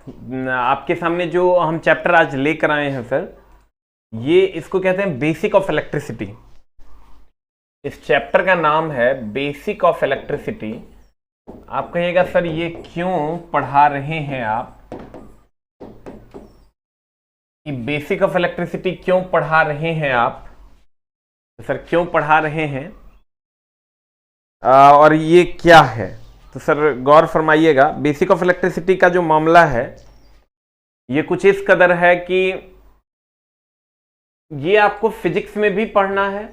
आपके सामने जो हम चैप्टर आज लेकर आए हैं सर, ये इसको कहते हैं बेसिक ऑफ इलेक्ट्रिसिटी। इस चैप्टर का नाम है बेसिक ऑफ इलेक्ट्रिसिटी। आप कहिएगा सर ये क्यों पढ़ा रहे हैं आप, कि बेसिक ऑफ इलेक्ट्रिसिटी क्यों पढ़ा रहे हैं आप, तो सर क्यों पढ़ा रहे हैं और ये क्या है, तो सर गौर फरमाइएगा। बेसिक ऑफ इलेक्ट्रिसिटी का जो मामला है ये कुछ इस कदर है कि ये आपको फिजिक्स में भी पढ़ना है।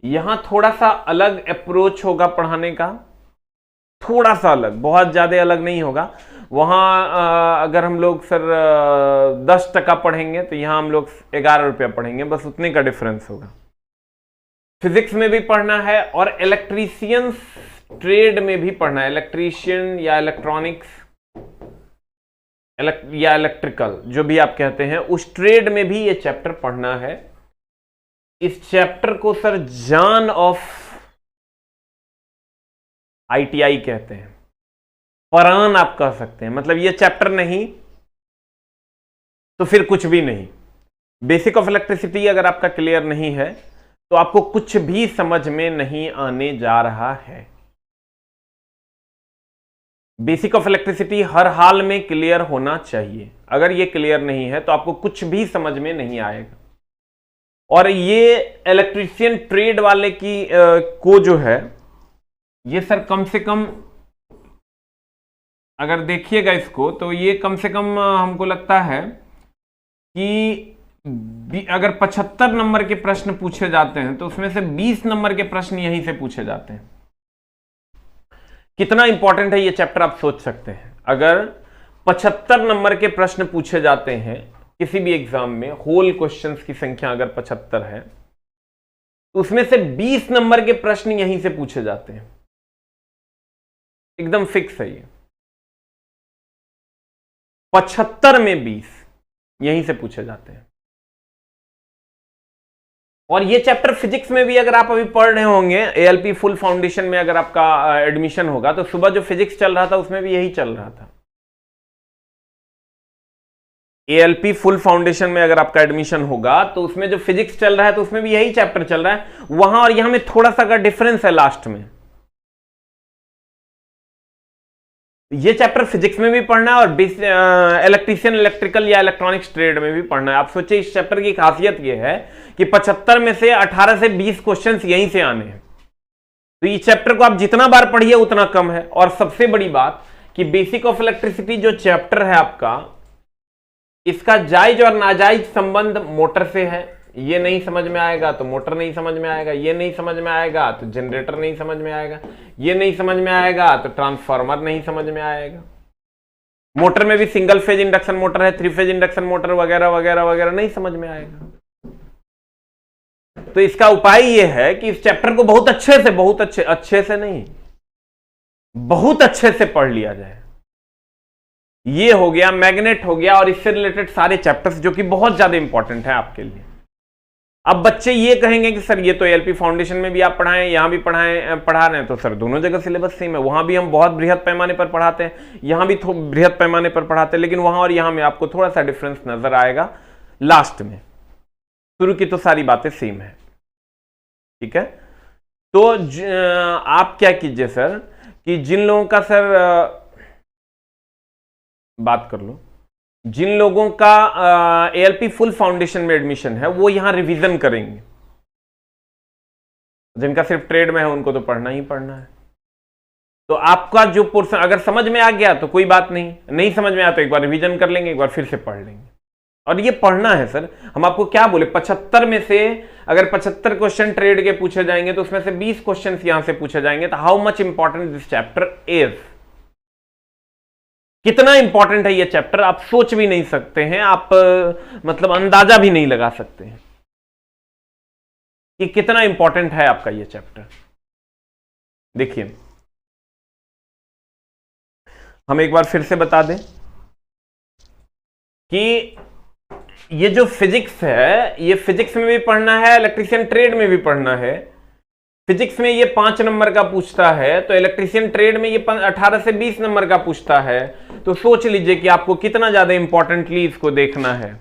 यहां थोड़ा सा अलग अप्रोच होगा पढ़ाने का, थोड़ा सा अलग, बहुत ज्यादा अलग नहीं होगा। वहां अगर हम लोग सर 10% पढ़ेंगे तो यहां हम लोग 11 रुपया पढ़ेंगे, बस उतने का डिफरेंस होगा। फिजिक्स में भी पढ़ना है और इलेक्ट्रीशियन ट्रेड में भी पढ़ना है। इलेक्ट्रीशियन या इलेक्ट्रॉनिक्स या इलेक्ट्रिकल, जो भी आप कहते हैं, उस ट्रेड में भी ये चैप्टर पढ़ना है। इस चैप्टर को सर जान ऑफ आईटीआई कहते हैं, परान आप कह सकते हैं। मतलब ये चैप्टर नहीं तो फिर कुछ भी नहीं। बेसिक ऑफ इलेक्ट्रिसिटी अगर आपका क्लियर नहीं है तो आपको कुछ भी समझ में नहीं आने जा रहा है। बेसिक ऑफ इलेक्ट्रिसिटी हर हाल में क्लियर होना चाहिए। अगर ये क्लियर नहीं है तो आपको कुछ भी समझ में नहीं आएगा। और ये इलेक्ट्रीशियन ट्रेड वाले की को जो है ये सर कम से कम अगर देखिएगा इसको तो ये कम से कम हमको लगता है कि अगर 75 नंबर के प्रश्न पूछे जाते हैं तो उसमें से 20 नंबर के प्रश्न यहीं से पूछे जाते हैं। कितना इंपॉर्टेंट है ये चैप्टर आप सोच सकते हैं। अगर 75 नंबर के प्रश्न पूछे जाते हैं किसी भी एग्जाम में, होल क्वेश्चंस की संख्या अगर 75 है तो उसमें से 20 नंबर के प्रश्न यहीं से पूछे जाते हैं। एकदम फिक्स है ये, 75 में 20 यहीं से पूछे जाते हैं। और ये चैप्टर फिजिक्स में भी अगर आप अभी पढ़ रहे होंगे, एएलपी फुल फाउंडेशन में अगर आपका एडमिशन होगा तो सुबह जो फिजिक्स चल रहा था उसमें भी यही चल रहा था। एएलपी फुल फाउंडेशन में अगर आपका एडमिशन होगा तो उसमें जो फिजिक्स चल रहा है तो उसमें भी यही चैप्टर चल रहा है। वहां और यहां में थोड़ा सा का डिफरेंस है लास्ट में। ये चैप्टर फिजिक्स में भी पढ़ना है और इलेक्ट्रीशियन इलेक्ट्रिकल या इलेक्ट्रॉनिक्स ट्रेड में भी पढ़ना है। आप सोचिए इस चैप्टर की खासियत यह है कि 75 में से 18 से 20 क्वेश्चंस यहीं से आने हैं। तो इस चैप्टर को आप जितना बार पढ़िए उतना कम है। और सबसे बड़ी बात कि बेसिक ऑफ इलेक्ट्रिसिटी जो चैप्टर है आपका, इसका जायज और नाजायज संबंध मोटर से है। ये नहीं समझ में आएगा तो मोटर नहीं समझ में आएगा, ये नहीं समझ में आएगा तो जनरेटर नहीं समझ में आएगा, ये नहीं समझ में आएगा तो ट्रांसफार्मर नहीं समझ में आएगा। मोटर में भी सिंगल फेज इंडक्शन मोटर है, 3 फेज इंडक्शन मोटर वगैरह वगैरह वगैरह नहीं समझ में आएगा। तो इसका उपाय यह है कि इस चैप्टर को बहुत अच्छे से, बहुत अच्छे से नहीं, बहुत अच्छे से पढ़ लिया जाए। ये हो गया, मैग्नेट हो गया और इससे रिलेटेड सारे चैप्टर्स जो कि बहुत ज्यादा इंपॉर्टेंट है आपके लिए। अब बच्चे ये कहेंगे कि सर ये तो एएलपी फाउंडेशन में भी आप पढ़ाएं, यहां भी पढ़ा रहे हैं, तो सर दोनों जगह सिलेबस सेम है। वहां भी हम बहुत बृहद पैमाने पर पढ़ाते हैं, यहां भी बृहद पैमाने पर पढ़ाते हैं, लेकिन वहां और यहां में आपको थोड़ा सा डिफरेंस नजर आएगा लास्ट में। शुरू की तो सारी बातें सेम है, ठीक है। तो आप क्या कीजिए सर कि जिन लोगों का सर बात कर लो, जिन लोगों का एएलपी फुल फाउंडेशन में एडमिशन है वो यहां रिवीजन करेंगे। जिनका सिर्फ ट्रेड में है उनको तो पढ़ना ही पढ़ना है। तो आपका जो पोर्शन अगर समझ में आ गया तो कोई बात नहीं, नहीं समझ में आया तो एक बार रिवीजन कर लेंगे, एक बार फिर से पढ़ लेंगे। और ये पढ़ना है सर। हम आपको क्या बोले, 75 में से अगर 75 क्वेश्चन ट्रेड के पूछे जाएंगे तो उसमें से 20 क्वेश्चन यहां से पूछे जाएंगे। तो how much important this chapter is, कितना इंपॉर्टेंट है ये चैप्टर आप सोच भी नहीं सकते हैं। आप मतलब अंदाजा भी नहीं लगा सकते हैं कि कितना इंपॉर्टेंट है आपका ये चैप्टर। देखिए हम एक बार फिर से बता दें कि ये जो फिजिक्स है ये फिजिक्स में भी पढ़ना है, इलेक्ट्रीशियन ट्रेड में भी पढ़ना है। फिजिक्स में ये 5 नंबर का पूछता है, तो इलेक्ट्रीशियन ट्रेड में ये 18 से 20 नंबर का पूछता है। तो सोच लीजिए कि आपको कितना ज्यादा इंपॉर्टेंटली इसको देखना है।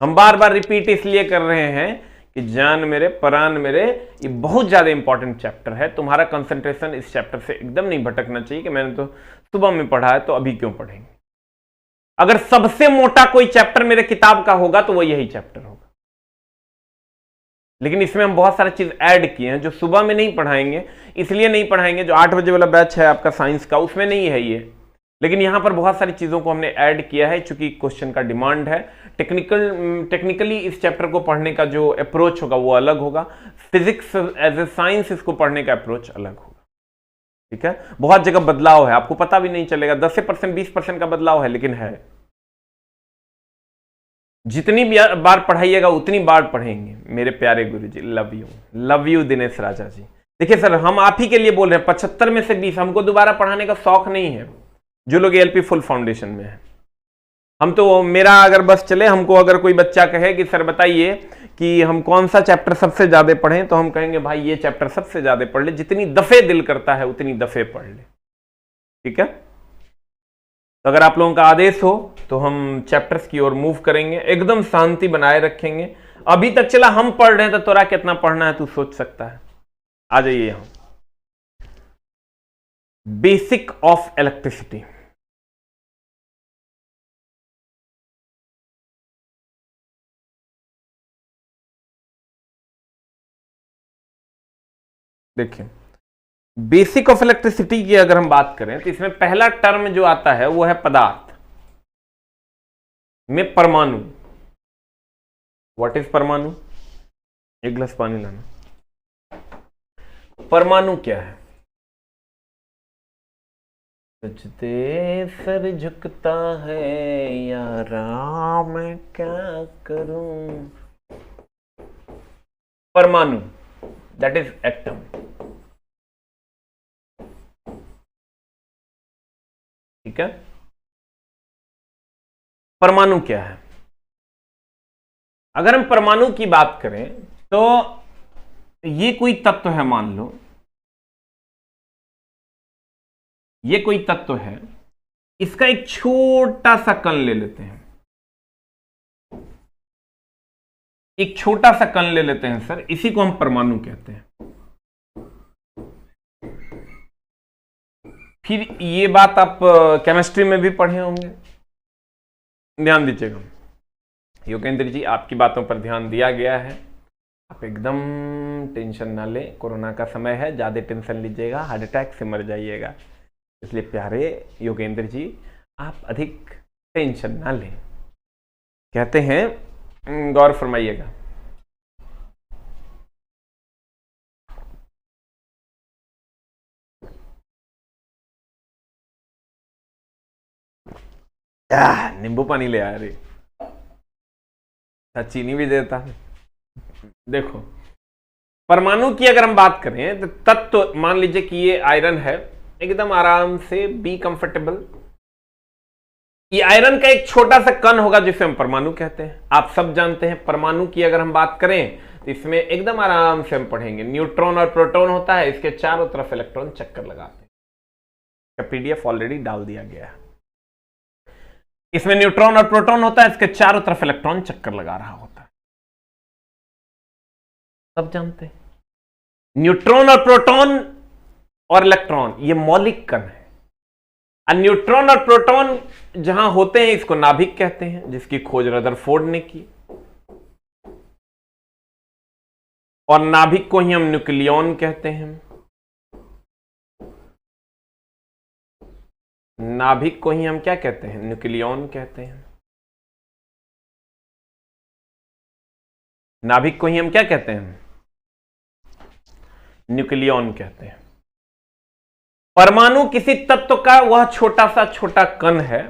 हम बार बार रिपीट इसलिए कर रहे हैं कि जान मेरे परान मेरे, ये बहुत ज्यादा इंपॉर्टेंट चैप्टर है। तुम्हारा कंसंट्रेशन इस चैप्टर से एकदम नहीं भटकना चाहिए कि मैंने तो सुबह में पढ़ा है तो अभी क्यों पढ़ेंगे। अगर सबसे मोटा कोई चैप्टर मेरे किताब का होगा तो वो यही चैप्टर होगा, लेकिन इसमें हम बहुत सारी चीज ऐड किए हैं जो सुबह में नहीं पढ़ाएंगे। इसलिए नहीं पढ़ाएंगे, जो 8 बजे वाला बैच है आपका साइंस का, उसमें नहीं है ये, लेकिन यहां पर बहुत सारी चीजों को हमने ऐड किया है चूंकि क्वेश्चन का डिमांड है। टेक्निकली इस चैप्टर को पढ़ने का जो अप्रोच होगा वो अलग होगा। फिजिक्स एज ए साइंस इसको पढ़ने का अप्रोच अलग होगा। ठीक है, बहुत जगह बदलाव है, आपको पता भी नहीं चलेगा। 10% 20% का बदलाव है, लेकिन है। जितनी बार पढ़ाइएगा उतनी बार पढ़ेंगे मेरे प्यारे गुरुजी। लव यू दिनेश राजा जी। देखिए सर, हम आप ही के लिए बोल रहे हैं, 75 में से 20। हमको दोबारा पढ़ाने का शौक नहीं है। जो लोग एलपी फुल फाउंडेशन में है, हम तो, मेरा अगर बस चले, हमको अगर कोई बच्चा कहे कि सर बताइए कि हम कौन सा चैप्टर सबसे ज्यादा पढ़ें, तो हम कहेंगे भाई ये चैप्टर सबसे ज्यादा पढ़ ले, जितनी दफे दिल करता है उतनी दफे पढ़ ले। ठीक है, तो अगर आप लोगों का आदेश हो तो हम चैप्टर्स की ओर मूव करेंगे, एकदम शांति बनाए रखेंगे। अभी तक चला हम पढ़ रहे हैं, तो तोरा कितना पढ़ना है तू सोच सकता है। आ जाइए यहां, बेसिक ऑफ इलेक्ट्रिसिटी। देखिए, बेसिक ऑफ इलेक्ट्रिसिटी की अगर हम बात करें तो इसमें पहला टर्म जो आता है वो है पदार्थ में परमाणु। व्हाट इज परमाणु? एक गिलास पानी लाना। परमाणु क्या है? सजदे सर झुकता है यारा, मैं क्या करूं। परमाणु दैट इज एटम। ठीक है, परमाणु क्या है? अगर हम परमाणु की बात करें तो ये कोई तत्व है, मान लो ये कोई तत्व है, इसका एक छोटा सा कण ले लेते हैं। एक छोटा सा कण ले लेते हैं सर, इसी को हम परमाणु कहते हैं। फिर ये बात आप केमिस्ट्री में भी पढ़े होंगे, ध्यान दीजिएगा। योगेंद्र जी, आपकी बातों पर ध्यान दिया गया है, आप एकदम टेंशन ना लें। कोरोना का समय है, ज्यादा टेंशन लीजिएगा हार्ट अटैक से मर जाइएगा। इसलिए प्यारे योगेंद्र जी, आप अधिक टेंशन ना लें। कहते हैं, गौर फरमाइएगा, नींबू पानी ले आया रे, चीनी भी देता है। देखो, परमाणु की अगर हम बात करें तो तत्व, मान लीजिए कि ये आयरन है, एकदम आराम से बी कंफर्टेबल। ये आयरन का एक छोटा सा कण होगा जिसे हम परमाणु कहते हैं। आप सब जानते हैं परमाणु की अगर हम बात करें तो इसमें एकदम आराम से हम पढ़ेंगे, न्यूट्रॉन और प्रोटॉन होता है, इसके चारों तरफ इलेक्ट्रॉन चक्कर लगाते हैं। पीडीएफ ऑलरेडी डाल दिया गया है। इसमें न्यूट्रॉन और प्रोटॉन होता है, इसके चारों तरफ इलेक्ट्रॉन चक्कर लगा रहा होता है। सब जानते हैं न्यूट्रॉन और प्रोटॉन और इलेक्ट्रॉन ये मौलिक कण है। न्यूट्रॉन और प्रोटॉन जहां होते हैं इसको नाभिक कहते हैं, जिसकी खोज रदरफोर्ड ने की। और नाभिक को ही हम न्यूक्लियॉन कहते हैं। नाभिक को ही हम क्या कहते हैं? न्यूक्लियॉन कहते हैं। नाभिक को ही हम क्या कहते हैं? न्यूक्लियॉन कहते हैं। परमाणु किसी तत्व का वह छोटा सा छोटा कण है।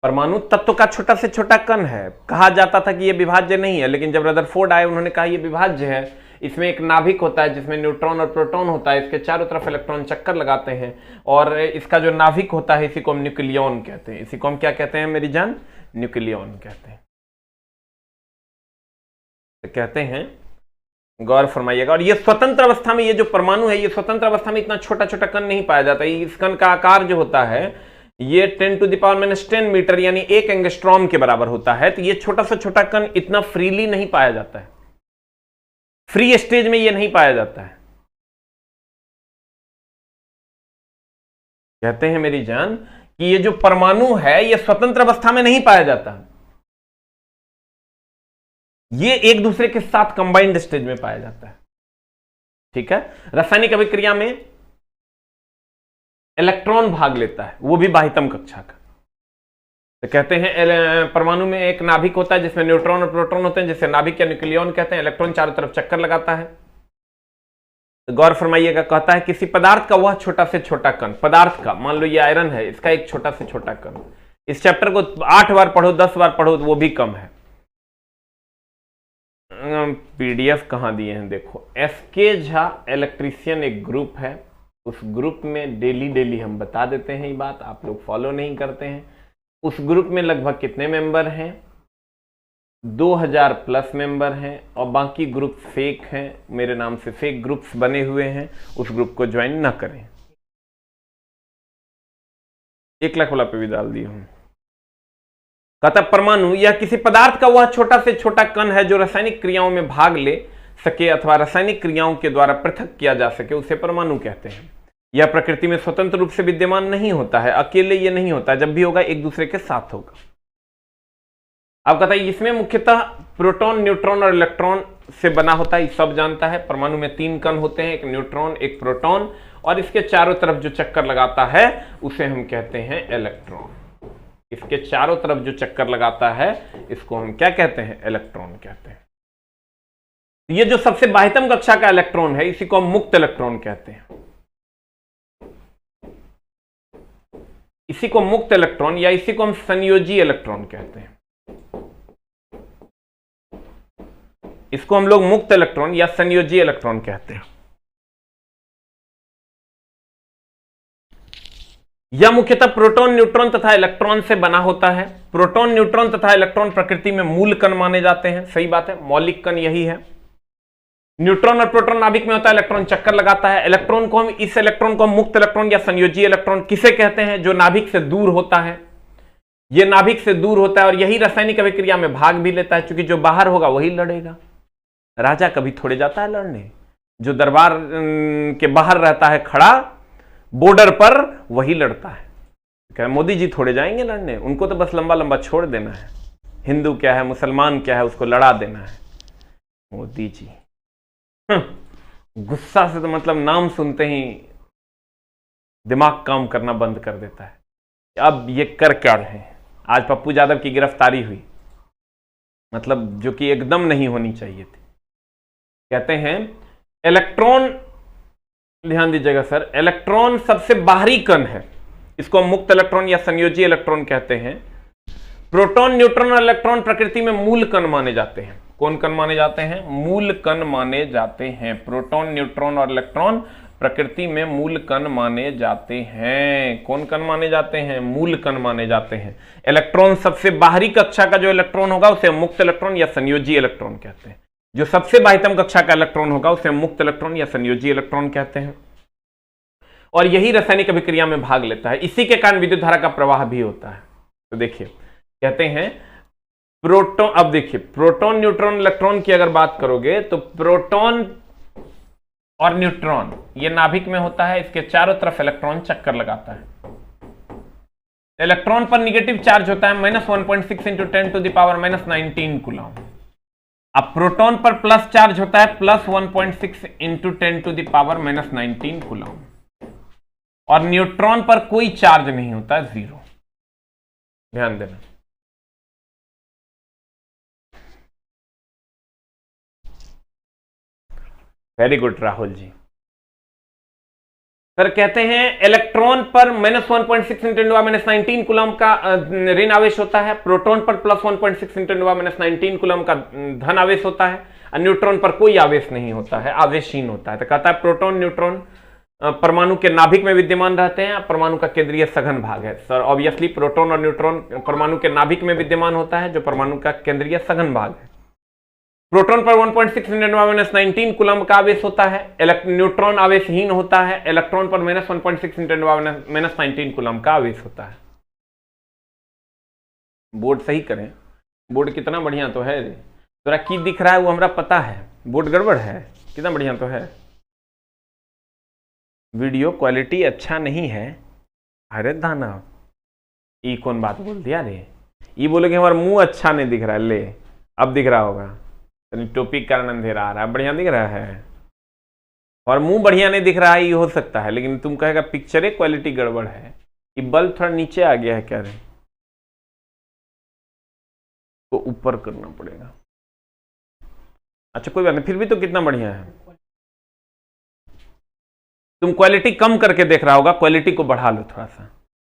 परमाणु तत्व का छोटा से छोटा कण है। कहा जाता था कि यह विभाज्य नहीं है, लेकिन जब रदरफोर्ड आए उन्होंने कहा यह विभाज्य है। इसमें एक नाभिक होता है जिसमें न्यूट्रॉन और प्रोटॉन होता है, इसके चारों तरफ इलेक्ट्रॉन चक्कर लगाते हैं, और इसका जो नाभिक होता है इसी को हम न्यूक्लियॉन कहते हैं। इसी को हम क्या कहते हैं मेरी जान? न्यूक्लियॉन कहते हैं। तो कहते हैं गौर फरमाइएगा। और ये स्वतंत्र अवस्था में, ये जो परमाणु है, ये स्वतंत्र अवस्था में इतना छोटा छोटा कण नहीं पाया जाता। इस कण का आकार जो होता है ये 10⁻⁻10 मीटर यानी 1 एंगस्ट्रॉम के बराबर होता है। तो ये छोटा सा छोटा कण इतना फ्रीली नहीं पाया जाता है, फ्री स्टेज में ये नहीं पाया जाता है। कहते हैं मेरी जान कि ये जो परमाणु है ये स्वतंत्र अवस्था में नहीं पाया जाता, ये एक दूसरे के साथ कंबाइंड स्टेज में पाया जाता है। ठीक है, रासायनिक अभिक्रिया में इलेक्ट्रॉन भाग लेता है, वो भी बाह्यतम कक्षा का। तो कहते हैं परमाणु में एक नाभिक होता है जिसमें न्यूट्रॉन और प्रोटॉन होते हैं, जिसे नाभिक या न्यूक्लियॉन कहते हैं। इलेक्ट्रॉन चारों तरफ चक्कर लगाता है। तो गौर फरमाइएगा, कहता है किसी पदार्थ का वह छोटा से छोटा कण, पदार्थ का, मान लो ये आयरन है, इसका एक छोटा से छोटा कण। इस चैप्टर को 8 बार पढ़ो, 10 बार पढ़ो तो वो भी कम है। पीडीएफ कहां दिए हैं देखो। एसके झा इलेक्ट्रीशियन एक ग्रुप है, उस ग्रुप में डेली हम बता देते हैं ये बात, आप लोग फॉलो नहीं करते हैं। उस ग्रुप में लगभग कितने मेंबर हैं? 2000 प्लस मेंबर हैं, और बाकी ग्रुप फेक हैं, मेरे नाम से फेक ग्रुप्स बने हुए हैं। उस ग्रुप को ज्वाइन ना करें। 1 लाख वाला पे भी डाल दिया हूं। कहता परमाणु यह किसी पदार्थ का वह छोटा से छोटा कण है जो रासायनिक क्रियाओं में भाग ले सके अथवा रासायनिक क्रियाओं के द्वारा पृथक किया जा सके, उसे परमाणु कहते हैं। यह प्रकृति में स्वतंत्र रूप से विद्यमान नहीं होता है, अकेले ये नहीं होता, जब भी होगा एक दूसरे के साथ होगा। अब कहता है इसमें मुख्यतः प्रोटॉन, न्यूट्रॉन और इलेक्ट्रॉन से बना होता है, सब जानता है। परमाणु में 3 कण होते हैं, एक न्यूट्रॉन, एक प्रोटॉन, और इसके चारों तरफ जो चक्कर लगाता है उसे हम कहते हैं इलेक्ट्रॉन। इसके चारों तरफ जो चक्कर लगाता है इसको हम क्या कहते हैं? इलेक्ट्रॉन कहते हैं। ये जो सबसे बाह्यतम कक्षा का इलेक्ट्रॉन है इसी को हम मुक्त इलेक्ट्रॉन कहते हैं। इसी को मुक्त इलेक्ट्रॉन या इसी को हम संयोजी इलेक्ट्रॉन कहते हैं। इसको हम लोग मुक्त इलेक्ट्रॉन या संयोजी इलेक्ट्रॉन कहते हैं। यह मुख्यतः प्रोटॉन, न्यूट्रॉन तथा इलेक्ट्रॉन से बना होता है। प्रोटॉन, न्यूट्रॉन तथा इलेक्ट्रॉन प्रकृति में मूल कण माने जाते हैं। सही बात है, मौलिक कण यही है। न्यूट्रॉन और प्रोटॉन नाभिक में होता है, इलेक्ट्रॉन चक्कर लगाता है। इलेक्ट्रॉन को हम, इस इलेक्ट्रॉन को हम मुक्त इलेक्ट्रॉन या संयोजी इलेक्ट्रॉन किसे कहते हैं? जो नाभिक से दूर होता है। यह नाभिक से दूर होता है और यही रासायनिक अभिक्रिया में भाग भी लेता है, क्योंकि जो बाहर होगा वही लड़ेगा। राजा कभी थोड़े जाता है लड़ने, जो दरबार के बाहर रहता है खड़ा बॉर्डर पर वही लड़ता है। क्या मोदी जी थोड़े जाएंगे लड़ने? उनको तो बस लंबा लंबा छोड़ देना है। हिंदू क्या है, मुसलमान क्या है, उसको लड़ा देना है। मोदी जी गुस्सा से तो मतलब नाम सुनते ही दिमाग काम करना बंद कर देता है। अब ये कर क्या रहे हैं? आज पप्पू यादव की गिरफ्तारी हुई, मतलब जो कि एकदम नहीं होनी चाहिए थी। कहते हैं इलेक्ट्रॉन, ध्यान दीजिएगा सर, इलेक्ट्रॉन सबसे बाहरी कण है, इसको हम मुक्त इलेक्ट्रॉन या संयोजी इलेक्ट्रॉन कहते हैं। प्रोटॉन, न्यूट्रॉन और इलेक्ट्रॉन प्रकृति में मूल कण माने जाते हैं। कौन कण माने जाते हैं? मूल कण माने जाते हैं। प्रोटॉन, न्यूट्रॉन और इलेक्ट्रॉन प्रकृति में मूल कण माने जाते हैं। कौन कण माने जाते हैं? मूल कण माने जाते हैं। इलेक्ट्रॉन सबसे बाहरी कक्षा का जो इलेक्ट्रॉन होगा उसे मुक्त इलेक्ट्रॉन या संयोजी इलेक्ट्रॉन कहते हैं। जो सबसे बाह्यतम कक्षा का इलेक्ट्रॉन होगा उसे मुक्त इलेक्ट्रॉन या संयोजी इलेक्ट्रॉन कहते हैं। और यही रासायनिक अभिक्रिया में भाग लेता है। इसी के कारण विद्युत धारा का प्रवाह भी होता है। तो देखिए, कहते हैं प्रोटॉन, अब देखिए प्रोटॉन, न्यूट्रॉन, इलेक्ट्रॉन की अगर बात करोगे तो प्रोटॉन और न्यूट्रॉन ये नाभिक में होता है, इसके चारों तरफ इलेक्ट्रॉन चक्कर लगाता है। इलेक्ट्रॉन पर निगेटिव चार्ज होता है -1.6 × 10⁻⁻19 कूलम। अब प्रोटॉन पर प्लस चार्ज होता है +1.6 × 10⁻⁻19 कूलम। और न्यूट्रॉन पर कोई चार्ज नहीं होता है, 0। ध्यान देना। Very good Rahul ji. Sir कहते हैं इलेक्ट्रॉन पर -1.6 × 10⁻⁻19 कूलम का ऋण आवेश होता है, प्रोटॉन पर +1.6 × 10⁻⁻19 कूलम का धन आवेश होता है, और न्यूट्रॉन पर कोई आवेश नहीं होता है, आवेशहीन होता है। तो कहता है प्रोटॉन, न्यूट्रॉन परमाणु के नाभिक में विद्यमान रहते हैं। परमाणु का केंद्रीय सघन भाग है। सर ऑब्वियसली प्रोटॉन और न्यूट्रॉन परमाणु के नाभिक में विद्यमान होता है, जो परमाणु का केंद्रीय सघन भाग है। प्रोटॉन पर 1.6 × 10⁻⁻19 कूलम्ब का आवेश होता है। न्यूट्रॉन आवेशहीन होता है। इलेक्ट्रॉन पर -1.6 × 10⁻⁻19 कूलम्ब का आवेश होता है। बोर्ड सही करें, बोर्ड कितना बढ़िया तो है रे, तोरा की दिख रहा है वो हमरा पता है, बोर्ड गड़बड़ है, कितना बढ़िया तो है। वीडियो क्वालिटी अच्छा नहीं है। अरे दाना, ये कौन बात बोल दिया रे? ये बोले कि हमारा मुंह अच्छा नहीं दिख रहा है। ले अब दिख रहा होगा, टॉपिक कारण अंधेरा आ रहा है, बढ़िया दिख रहा है। और मुंह बढ़िया नहीं दिख रहा है ये हो सकता है, लेकिन तुम कहेगा पिक्चर क्वालिटी गड़बड़ है। ये बल्ब थोड़ा नीचे आ गया है क्या रे, तो ऊपर करना पड़ेगा। अच्छा कोई बात नहीं, फिर भी तो कितना बढ़िया है। तुम क्वालिटी कम करके देख रहा होगा, क्वालिटी को बढ़ा लो थोड़ा सा।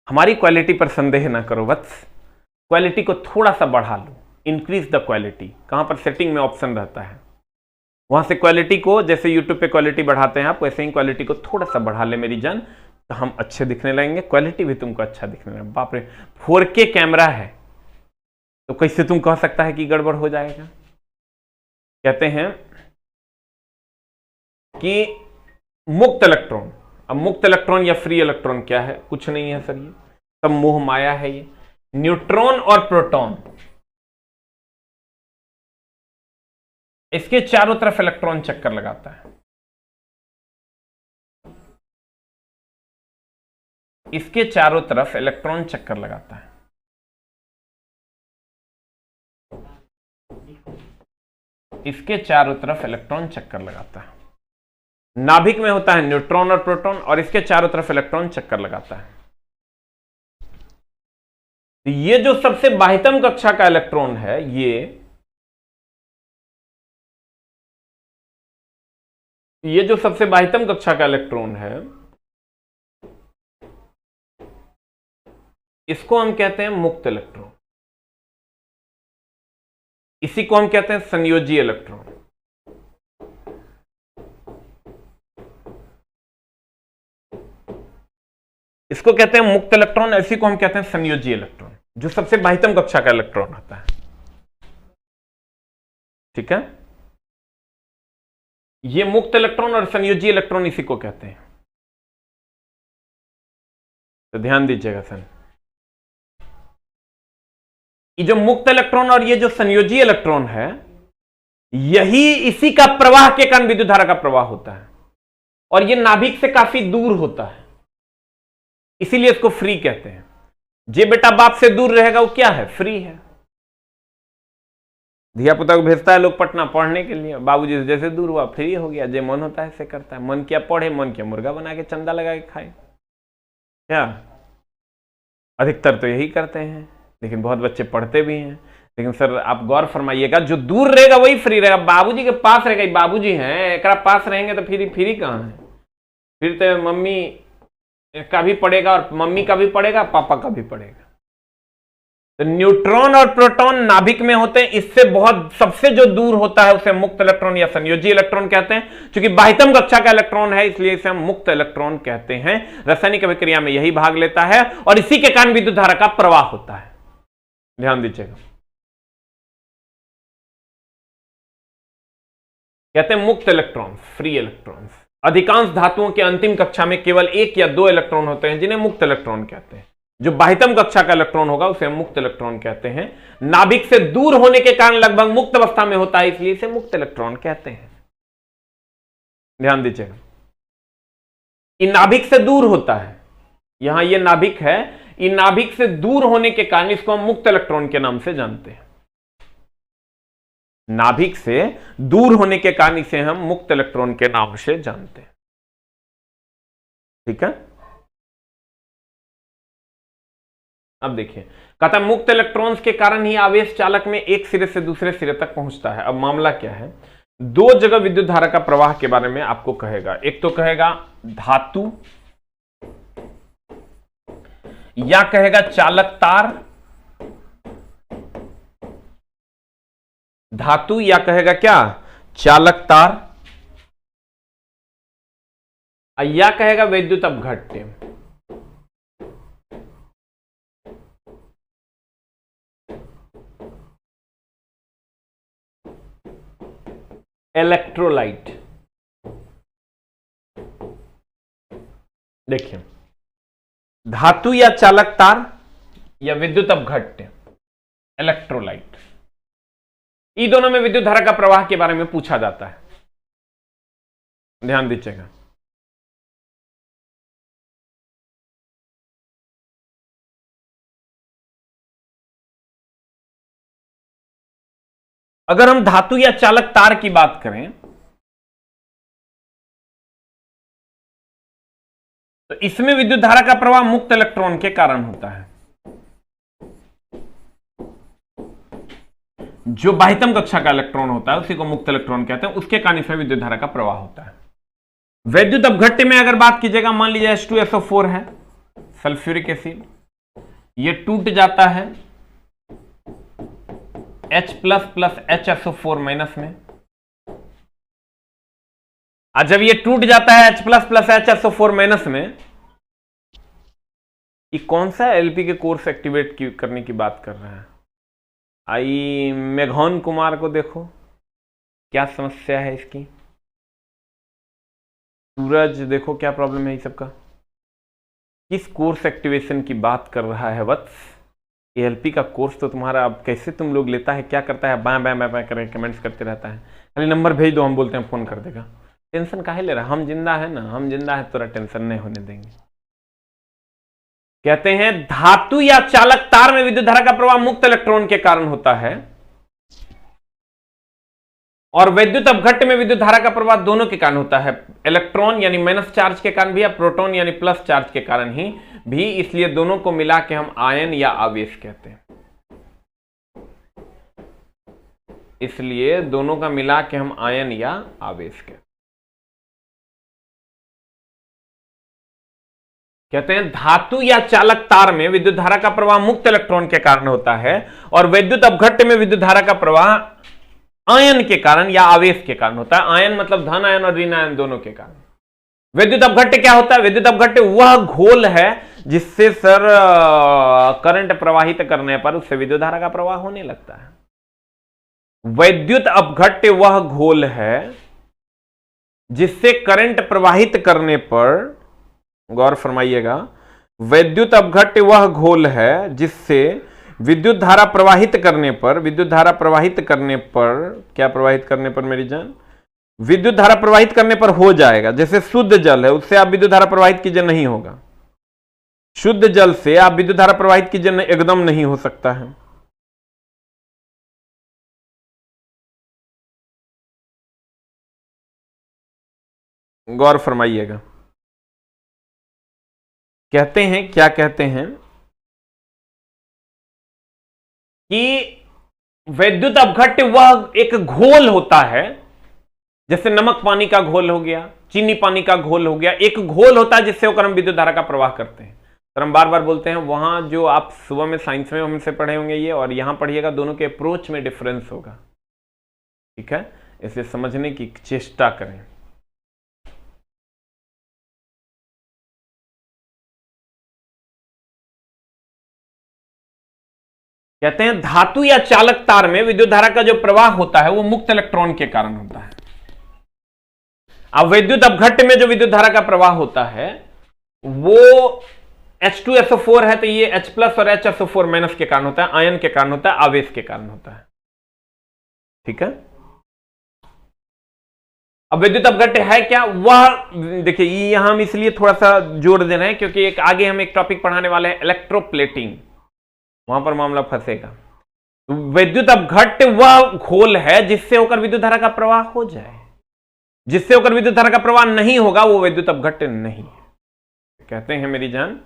हमारी क्वालिटी पर संदेह ना करो वत्स, क्वालिटी को थोड़ा सा बढ़ा लो, इंक्रीज द क्वालिटी। कहां पर सेटिंग में ऑप्शन रहता है, वहां से क्वालिटी को, जैसे यूट्यूब पे क्वालिटी बढ़ाते हैं आप, वैसे ही क्वालिटी को थोड़ा सा बढ़ा ले मेरी जान, तो हम अच्छे दिखने लगेंगे, क्वालिटी भी तुमको अच्छा दिखने लगेगा। बाप रे 4K कैमरा है तो कैसे तुम कह सकता है कि गड़बड़ हो जाएगा। कहते हैं कि मुक्त इलेक्ट्रॉन, अब मुक्त इलेक्ट्रॉन या फ्री इलेक्ट्रॉन क्या है? कुछ नहीं है सर, ये सब मोह माया है। ये न्यूट्रॉन और प्रोटॉन, इसके चारों तरफ इलेक्ट्रॉन चक्कर लगाता है। इसके चारों तरफ इलेक्ट्रॉन चक्कर लगाता है। इसके चारों तरफ इलेक्ट्रॉन चक्कर लगाता है। नाभिक में होता है न्यूट्रॉन और प्रोटॉन, और इसके चारों तरफ इलेक्ट्रॉन चक्कर लगाता है। तो ये जो सबसे बाह्यतम कक्षा का इलेक्ट्रॉन है, ये जो सबसे बाह्यतम कक्षा का इलेक्ट्रॉन है, इसको हम कहते हैं मुक्त इलेक्ट्रॉन। इसी को हम कहते हैं संयोजी इलेक्ट्रॉन। इसको कहते हैं मुक्त इलेक्ट्रॉन, इसी को हम कहते हैं संयोजी इलेक्ट्रॉन, जो सबसे बाह्यतम कक्षा का इलेक्ट्रॉन होता है। ठीक है, ये मुक्त इलेक्ट्रॉन और संयोजी इलेक्ट्रॉन इसी को कहते हैं। तो ध्यान दीजिएगा सर, ये जो मुक्त इलेक्ट्रॉन और ये जो संयोजी इलेक्ट्रॉन है, यही इसी का प्रवाह के कारण विद्युत धारा का प्रवाह होता है, और ये नाभिक से काफी दूर होता है, इसीलिए इसको फ्री कहते हैं। जे बेटा बाप से दूर रहेगा वो क्या है? फ्री है। धिया पुता को भेजता है लोग पटना पढ़ने के लिए, बाबूजी से जैसे दूर हुआ फ्री हो गया, जे मन होता है ऐसे करता है। मन किया पढ़े, मन किया मुर्गा बना के चंदा लगा के खाए। क्या अधिकतर तो यही करते हैं, लेकिन बहुत बच्चे पढ़ते भी हैं। लेकिन सर आप गौर फरमाइएगा, जो दूर रहेगा वही फ्री रहेगा। बाबूजी के पास रहेगा, बाबूजी हैं एक पास रहेंगे तो फ्री कहां है? फिर तो मम्मी का भी पड़ेगा और मम्मी का भी पड़ेगा, पापा का भी पड़ेगा। तो न्यूट्रॉन और प्रोटॉन नाभिक में होते हैं, इससे बहुत सबसे जो दूर होता है उसे मुक्त इलेक्ट्रॉन या संयोजी इलेक्ट्रॉन कहते हैं। क्योंकि बाह्यतम कक्षा का इलेक्ट्रॉन है, इसलिए इसे हम मुक्त इलेक्ट्रॉन कहते हैं। रासायनिक अभिक्रिया में यही भाग लेता है और इसी के कारण विद्युत धारा का प्रवाह होता है। ध्यान दीजिएगा, कहते हैं मुक्त इलेक्ट्रॉन, फ्री इलेक्ट्रॉन्स। अधिकांश धातुओं के अंतिम कक्षा में केवल 1 या 2 इलेक्ट्रॉन होते हैं जिन्हें मुक्त इलेक्ट्रॉन कहते हैं। जो बाह्यतम कक्षा का इलेक्ट्रॉन होगा उसे हम मुक्त इलेक्ट्रॉन कहते हैं। नाभिक से दूर होने के कारण लगभग मुक्त अवस्था में होता है, इसलिए इसे मुक्त इलेक्ट्रॉन कहते हैं। ध्यान दीजिएगा, ये नाभिक से दूर होता है, यहां ये नाभिक है, ये नाभिक से दूर होने के कारण इसको हम मुक्त इलेक्ट्रॉन के नाम से जानते हैं। नाभिक से दूर होने के कारण इसे हम मुक्त इलेक्ट्रॉन के नाम से जानते हैं। ठीक है, अब देखिए, कहता है मुक्त इलेक्ट्रॉन्स के कारण ही आवेश चालक में एक सिरे से दूसरे सिरे तक पहुंचता है। अब मामला क्या है, 2 जगह विद्युत धारा का प्रवाह के बारे में आपको कहेगा। एक तो कहेगा धातु, या कहेगा चालक तार, धातु या कहेगा क्या चालक तार, या कहेगा विद्युत अपघट्य। इलेक्ट्रोलाइट। देखिए, धातु या चालक तार या विद्युत अपघट्य, इलेक्ट्रोलाइट, इन दोनों में विद्युत धारा का प्रवाह के बारे में पूछा जाता है। ध्यान दीजिएगा। अगर हम धातु या चालक तार की बात करें तो इसमें विद्युत धारा का प्रवाह मुक्त इलेक्ट्रॉन के कारण होता है। जो बाह्यतम कक्षा का इलेक्ट्रॉन होता है उसी को मुक्त इलेक्ट्रॉन कहते हैं, उसके कारण इसमें विद्युत धारा का प्रवाह होता है। वैद्युत अपघट्य में अगर बात कीजिएगा, मान लीजिए H2SO4 है, सल्फ्यूरिक एसिड, ये टूट जाता है H plus plus HSO4 minus में। और जब ये टूट जाता है H plus plus HSO4 minus में, ये कौन सा एलपी के कोर्स एक्टिवेट करने की बात कर रहा है? आई मेघौन कुमार को देखो क्या समस्या है इसकी। सूरज देखो क्या प्रॉब्लम है इस सबका। किस कोर्स एक्टिवेशन की बात कर रहा है वत्स? एएलपी का कोर्स तो तुम्हारा अब कैसे तुम लोग लेता है, क्या करता है, बाएं बाएं बाएं कर कमेंट्स करते रहता है। खाली नंबर भेज दो, हम बोलते हैं फोन कर देगा। टेंशन काहे ले रहा? हम जिंदा है ना, हम जिंदा है, थोड़ा टेंशन नहीं होने देंगे। कहते हैं धातु या चालक तार में विद्युत धारा का प्रवाह मुक्त इलेक्ट्रॉन के कारण होता है और वैद्युत अपघट्य में विद्युत धारा का प्रवाह दोनों के कारण होता है। इलेक्ट्रॉन यानी माइनस चार्ज के कारण भी या प्रोटॉन यानी प्लस चार्ज के कारण ही भी, इसलिए दोनों को मिला के हम आयन या आवेश कहते हैं। इसलिए दोनों का मिला के हम आयन या आवेश कहते हैं। धातु या चालक तार में विद्युत धारा का प्रवाह मुक्त इलेक्ट्रॉन के कारण होता है और वैद्युत अपघट्य में विद्युत धारा का प्रवाह आयन के कारण या आवेश के कारण होता है। आयन मतलब धन आयन और ऋण आयन दोनों के कारण। विद्युत अपघट्य क्या होता है? विद्युत अपघट्य वह घोल है जिससे सर करंट प्रवाहित करने पर उससे विद्युत धारा का प्रवाह होने लगता है। वैद्युत अपघट्य वह घोल है जिससे करंट प्रवाहित करने पर, गौर फरमाइएगा, वैद्युत अपघट्य वह घोल है जिससे विद्युत धारा प्रवाहित करने पर, विद्युत धारा प्रवाहित करने पर, क्या प्रवाहित करने पर मेरी जान? विद्युत धारा प्रवाहित करने पर हो जाएगा। जैसे शुद्ध जल है, उससे आप विद्युत धारा प्रवाहित कीजिए, नहीं होगा। शुद्ध जल से आप विद्युत धारा प्रवाहित कीजिए, एकदम नहीं हो सकता है। गौर फरमाइएगा। कहते हैं, क्या कहते हैं कि वैद्युत अपघट्य वह एक घोल होता है, जैसे नमक पानी का घोल हो गया, चीनी पानी का घोल हो गया, एक घोल होता है जिससे होकर हम विद्युत धारा का प्रवाह करते हैं। तो हम बार बार बोलते हैं, वहां जो आप सुबह में साइंस में हमसे पढ़े होंगे ये, और यहां पढ़िएगा, दोनों के अप्रोच में डिफरेंस होगा। ठीक है, इसे समझने की चेष्टा करें। कहते हैं धातु या चालक तार में विद्युत धारा का जो प्रवाह होता है वो मुक्त इलेक्ट्रॉन के कारण होता है। अब वैद्युत अपघट्य में जो विद्युत धारा का प्रवाह होता है वो H2SO4 है, तो ये H प्लस और HSO4 माइनस के कारण होता है, आयन के कारण होता है, आवेश के कारण होता है। ठीक है, अब विद्युत अपघट्य है क्या? वह देखिए, यहां हम इसलिए थोड़ा सा जोड़ दे रहे हैं क्योंकि एक आगे हम एक टॉपिक पढ़ाने वाले हैं, इलेक्ट्रोप्लेटिंग, वहां पर मामला फंसेगा। विद्युत अपघट्य वह घोल है जिससे होकर विद्युत धारा का प्रवाह हो जाए। जिससे होकर विद्युत धारा का प्रवाह नहीं होगा वो विद्युत अपघट्य नहीं है। कहते हैं मेरी जान,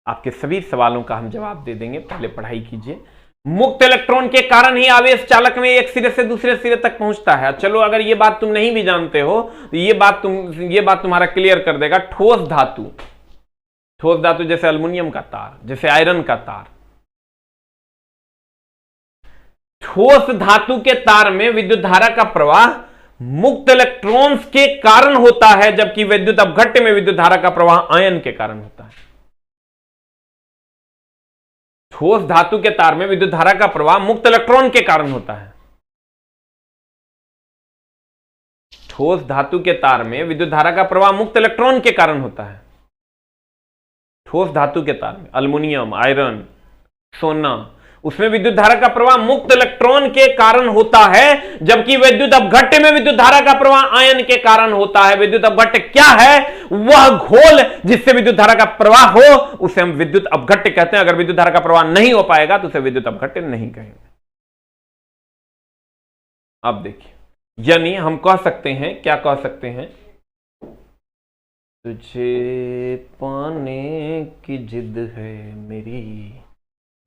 आपके सभी सवालों का हम जवाब दे देंगे, पहले पढ़ाई कीजिए। मुक्त इलेक्ट्रॉन के कारण ही आवेश चालक में एक सिरे से दूसरे सिरे तक पहुंचता है। चलो, अगर ये बात तुम नहीं भी जानते हो तो ये बात तुम्हारा क्लियर कर देगा। ठोस धातु जैसे एल्युमिनियम का तार, जैसे आयरन का तार, ठोस धातु के तार में विद्युत धारा का प्रवाह मुक्त इलेक्ट्रॉन्स के कारण होता है, जबकि विद्युत अपघट्य में विद्युत धारा का प्रवाह आयन के कारण होता है। ठोस धातु के तार में विद्युत धारा का प्रवाह मुक्त इलेक्ट्रॉन के कारण होता है, ठोस धातु के तार में विद्युत धारा का प्रवाह मुक्त इलेक्ट्रॉन के कारण होता है। ठोस धातु के तार में अल्युमिनियम, आयरन, सोना, उसमें विद्युत धारा का प्रवाह मुक्त इलेक्ट्रॉन के कारण होता है, जबकि विद्युत अपघट्य में विद्युत धारा का प्रवाह आयन के कारण होता है। विद्युत अपघट्य क्या है? वह घोल जिससे विद्युत धारा का प्रवाह हो उसे हम विद्युत अपघट्य कहते हैं। अगर विद्युत धारा का प्रवाह नहीं हो पाएगा तो उसे विद्युत अपघट्य नहीं कहेंगे। अब देखिए, यानी हम कह सकते हैं, क्या कह सकते हैं, तुझे पाने की जिद है मेरी।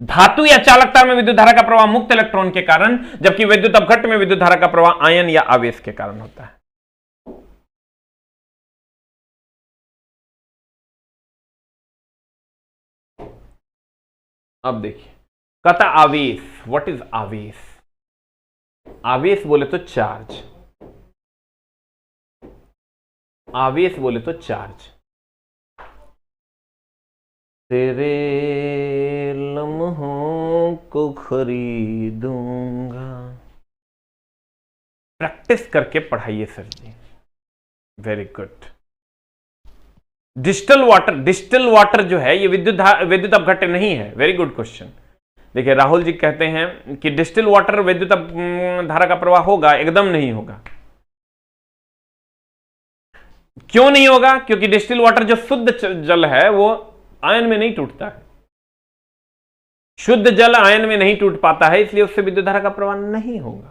धातु या चालक तार में विद्युत धारा का प्रवाह मुक्त इलेक्ट्रॉन के कारण, जबकि विद्युत अपघट्य में विद्युत धारा का प्रवाह आयन या आवेश के कारण होता है। अब देखिए, कहता आवेश, व्हाट इज आवेश? आवेश बोले तो चार्ज, आवेश बोले तो चार्ज। तेरे लम्हों को खरीदूंगा। प्रैक्टिस करके पढ़ाइए sir ji, very good. Distil water जो है ये विद्युत अपघट्य नहीं है। Very good question. देखिए, राहुल जी कहते हैं कि डिस्टिल वाटर विद्युत धारा का प्रवाह होगा, एकदम नहीं होगा। क्यों नहीं होगा? क्योंकि डिस्टिल वाटर जो शुद्ध जल है वो आयन में नहीं टूटता है। शुद्ध जल आयन में नहीं टूट पाता है, इसलिए उससे विद्युत धारा का प्रवाह नहीं होगा।